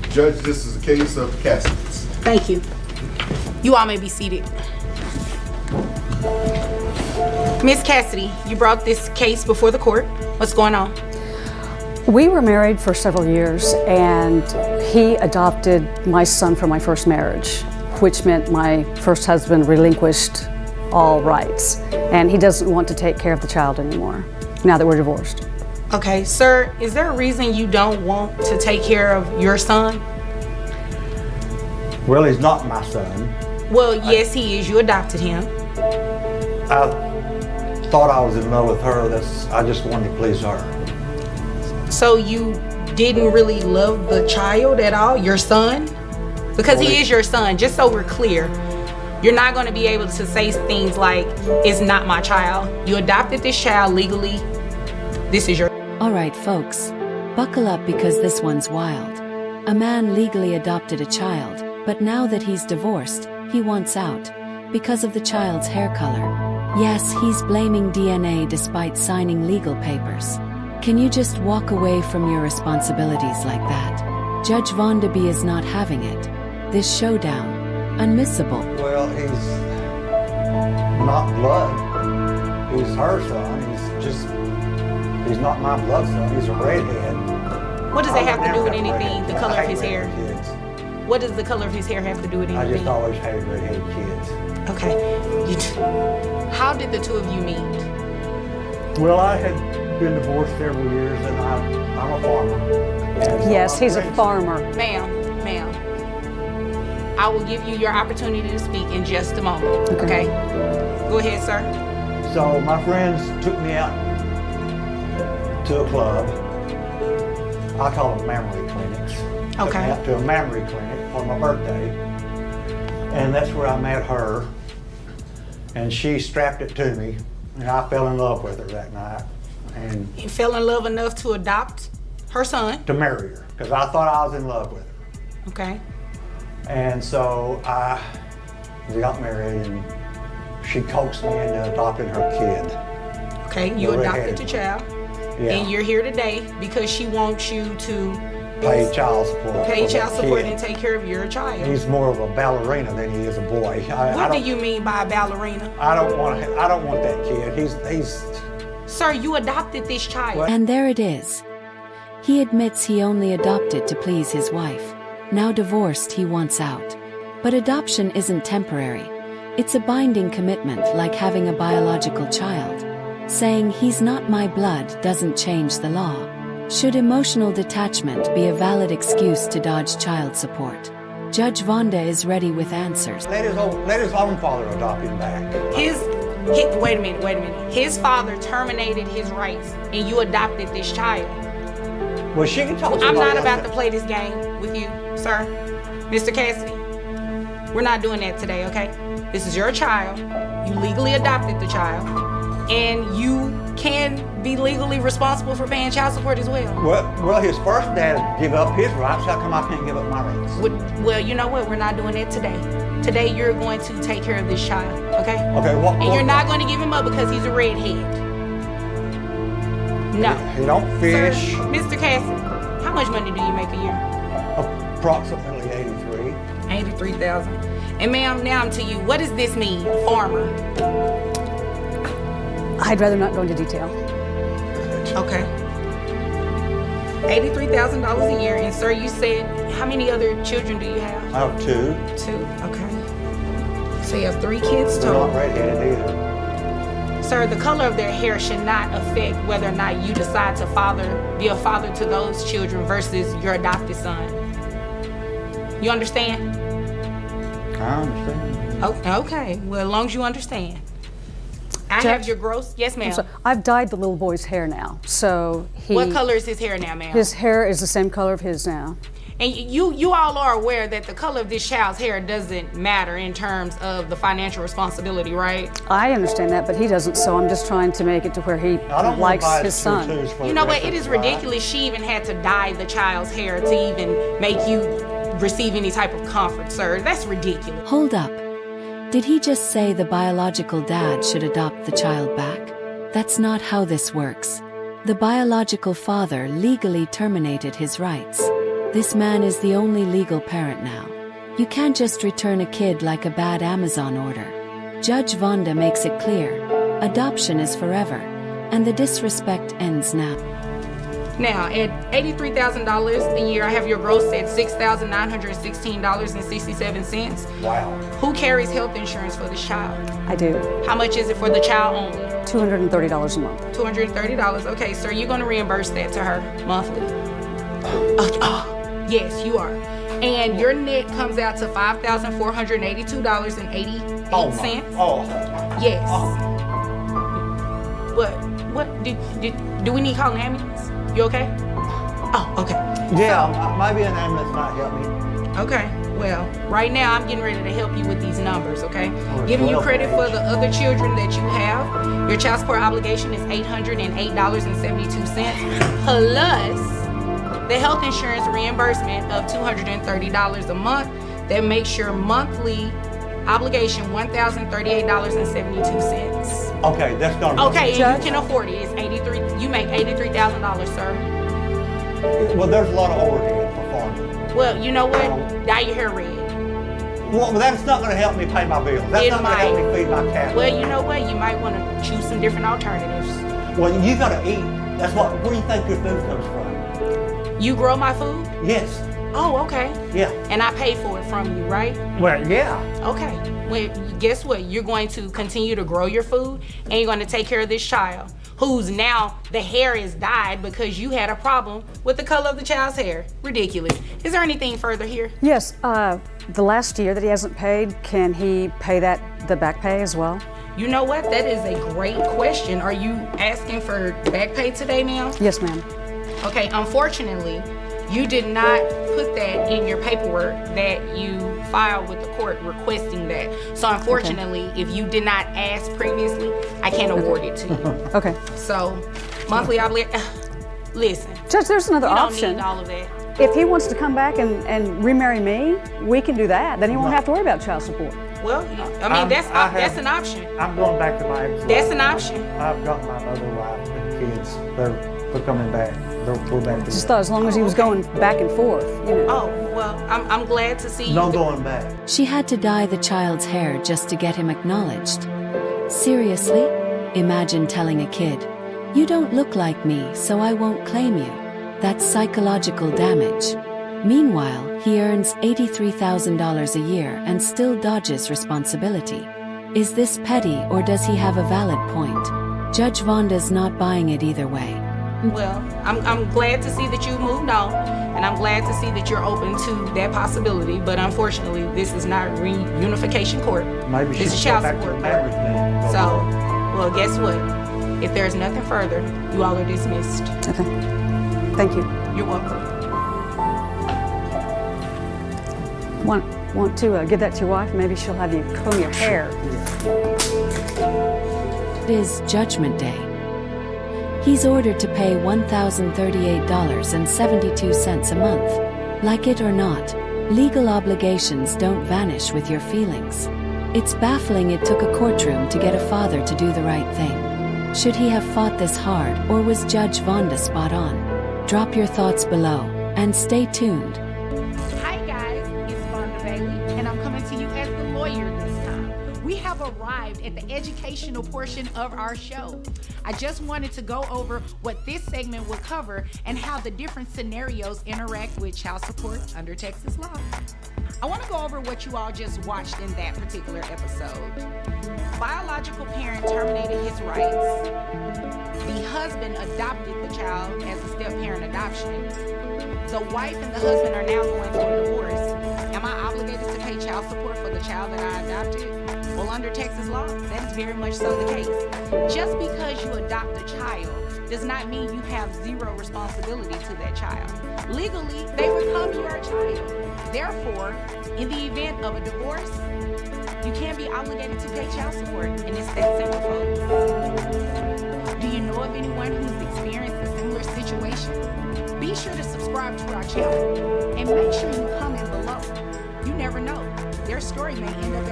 Judge, this is a case of Cassidy's. Thank you. You all may be seated. Miss Cassidy, you brought this case before the court. What's going on? We were married for several years, and he adopted my son from my first marriage, which meant my first husband relinquished all rights, and he doesn't want to take care of the child anymore now that we're divorced. Okay, sir, is there a reason you don't want to take care of your son? Well, he's not my son. Well, yes, he is. You adopted him. I thought I was in love with her. I just wanted to please her. So you didn't really love the child at all, your son? Because he is your son, just so we're clear. You're not going to be able to say things like, it's not my child. You adopted this child legally. This is your... All right, folks, buckle up because this one's wild. A man legally adopted a child, but now that he's divorced, he wants out because of the child's hair color. Yes, he's blaming DNA despite signing legal papers. Can you just walk away from your responsibilities like that? Judge Vonderby is not having it. This showdown, unmissable. Well, he's not blood. He's her son. He's not my blood son. He's a redhead. What does that have to do with anything, the color of his hair? Kids. What does the color of his hair have to do with anything? I just always hated redheaded kids. Okay. How did the two of you meet? Well, I had been divorced several years, and I'm a farmer. And so Yes, he's a farmer. Ma'am, I will give you your opportunity to speak in just a moment, okay? Go ahead, sir. So my friends took me out to a club. I call them mammary clinics. Took me out to a mammary clinic for my birthday. And that's where I met her. And she strapped it to me. And I fell in love with her that night. And You fell in love enough to adopt her son, to marry her, because I thought I was in love with her. okay? And so we got married, and she coaxed me into adopting her kid. Okay, you The adopted redheaded the one. child, Yeah. and you're here today because she wants you to Pay child support. pay for the child support kid. and take care of your child. He's more of a ballerina than he is a boy. What do you mean by a ballerina? I don't want that kid. He's Sir, you adopted this child. And there it is. He admits he only adopted to please his wife. Now divorced, he wants out. But adoption isn't temporary. It's a binding commitment, like having a biological child. Saying he's not my blood doesn't change the law. Should emotional detachment be a valid excuse to dodge child support? Judge Vonda is ready with answers. let his own father adopt him back. Wait a minute. His father terminated his rights and you adopted this child. Well, she can talk. I'm not about to play this game with you, sir. Mr. Cassidy, we're not doing that today, okay? This is your child. You legally adopted the child. And you can be legally responsible for paying child support as well. Well, his first dad gave up his rights. How come I can't give up my rights? Well, you know what? We're not doing that today. Today, you're going to take care of this child, okay? Okay, And you're not going to give him up because he's a redhead. No. He don't fish. Sir, Mr. Cassidy, how much money do you make a year? Approximately 83. 83,000. And ma'am, now I'm to you. What does this mean, farmer? I'd rather not go into detail. Okay. $83,000 a year. And sir, you said, how many other children do you have? I have two. Two, okay. So you have 3 kids They're total. not redheaded either. Sir, the color of their hair should not affect whether or not you decide to be a father to those children versus your adopted son. You understand? I understand. Oh, okay. Well, as long as you understand. I Judge? have your gross. Yes, ma'am. So I've dyed the little boy's hair now, so What color is his hair now, ma'am? His hair is the same color of his now. And you all are aware that the color of this child's hair doesn't matter in terms of the financial responsibility, right? I understand that, but he doesn't, so I'm just trying to make it to where he I don't likes want to buy his son. tutus for You the know what? rest It of is his life. ridiculous she even had to dye the child's hair to even make you receive any type of comfort, sir. That's ridiculous. Hold up. Did he just say the biological dad should adopt the child back? That's not how this works. The biological father legally terminated his rights. This man is the only legal parent now. You can't just return a kid like a bad Amazon order. Judge Vonda makes it clear, adoption is forever, and the disrespect ends now. Now, at $83,000 a year, I have your gross at $6,916.67. Wow. Who carries health insurance for this child? I do. How much is it for the child only? $230 a month. $230. Okay, sir, you're going to reimburse that to her monthly. Yes, you are. And your net comes out to $5,482.88. Oh. Yes. What? Do we need to call an ambulance? You okay? Oh, okay. Yeah, maybe an ambulance might help me. Okay. Well, right now I'm getting ready to help you with these numbers, okay? Oh, Giving you 12 credit for age. the other children that you have. Your child support obligation is $808.72 plus the health insurance reimbursement of $230 a month. That makes your monthly obligation $1,038.72. Okay, that's gonna. Okay, and Judge? you can afford it. It's 83. You make $83,000, sir. Well, there's a lot of overhead for farming. Well, you know what? Dye your hair red. Well, that's not going to help me pay my bills. That's It not going to help might. me feed my cat. Well, you know what? You might want to choose some different alternatives. Well, you got to eat. That's what. Where do you think your food comes from? You grow my food? Yes. Oh, okay. Yeah. And I pay for it from you, right? Well, yeah. Okay. Well, guess what? You're going to continue to grow your food and you're going to take care of this child who's now the hair is dyed because you had a problem with the color of the child's hair. Ridiculous. Is there anything further here? Yes, the last year that he hasn't paid, can he pay the back pay as well? You know what? That is a great question. Are you asking for back pay today, ma'am? Yes, ma'am. Okay, unfortunately, you did not put that in your paperwork that you filed with the court requesting that. So unfortunately, if you did not ask previously, I can't award it to you. Okay. So monthly obligation, listen, Judge, there's another you don't option. need all of that. If he wants to come back and remarry me, we can do that. Then he won't have to worry about child support. Well, I mean, that's I have- an option. I'm going back to my ex-wife. That's an option. I've got my other wife and kids. They're coming back. We're back Just together. thought as long as he was going back and forth, you know. Oh, well, I'm glad to see you. No going back. She had to dye the child's hair just to get him acknowledged. Seriously? Imagine telling a kid, "You don't look like me, so I won't claim you." That's psychological damage. Meanwhile, he earns $83,000 a year and still dodges responsibility. Is this petty or does he have a valid point? Judge Vonda's not buying it either way. Well, I'm glad to see that you moved on, and I'm glad to see that you're open to that possibility. But unfortunately, this is not reunification court. Maybe she This is should go child back to support the court. marriage thing. So, well, guess what? If there's nothing further, you all are dismissed. Okay. Thank you. You're welcome. Want to give that to your wife? Maybe she'll have you comb your hair. It is Judgment Day. He's ordered to pay $1,038.72 a month. Like it or not, legal obligations don't vanish with your feelings. It's baffling it took a courtroom to get a father to do the right thing. Should he have fought this hard, or was Judge Vonda spot on? Drop your thoughts below, and stay tuned. Hi guys, it's Vonda Bailey, and I'm coming to you as the lawyer this time. We have arrived at the educational portion of our show. I just wanted to go over what this segment will cover and how the different scenarios interact with child support under Texas law. I want to go over what you all just watched in that particular episode. Biological parent terminated his rights. The husband adopted the child as a step-parent adoption. The wife and the husband are now going through a divorce. Am I obligated to pay child support for the child that I adopted? Well, under Texas law, that is very much so the case. Just because you adopt a child does not mean you have zero responsibility to that child. Legally, they become your child. Therefore, in the event of a divorce, you can't be obligated to pay child support, and it's that simple, folks. Do you know of anyone who's experienced a similar situation? Be sure to subscribe to our channel and make sure you comment below. You never know, their story may end up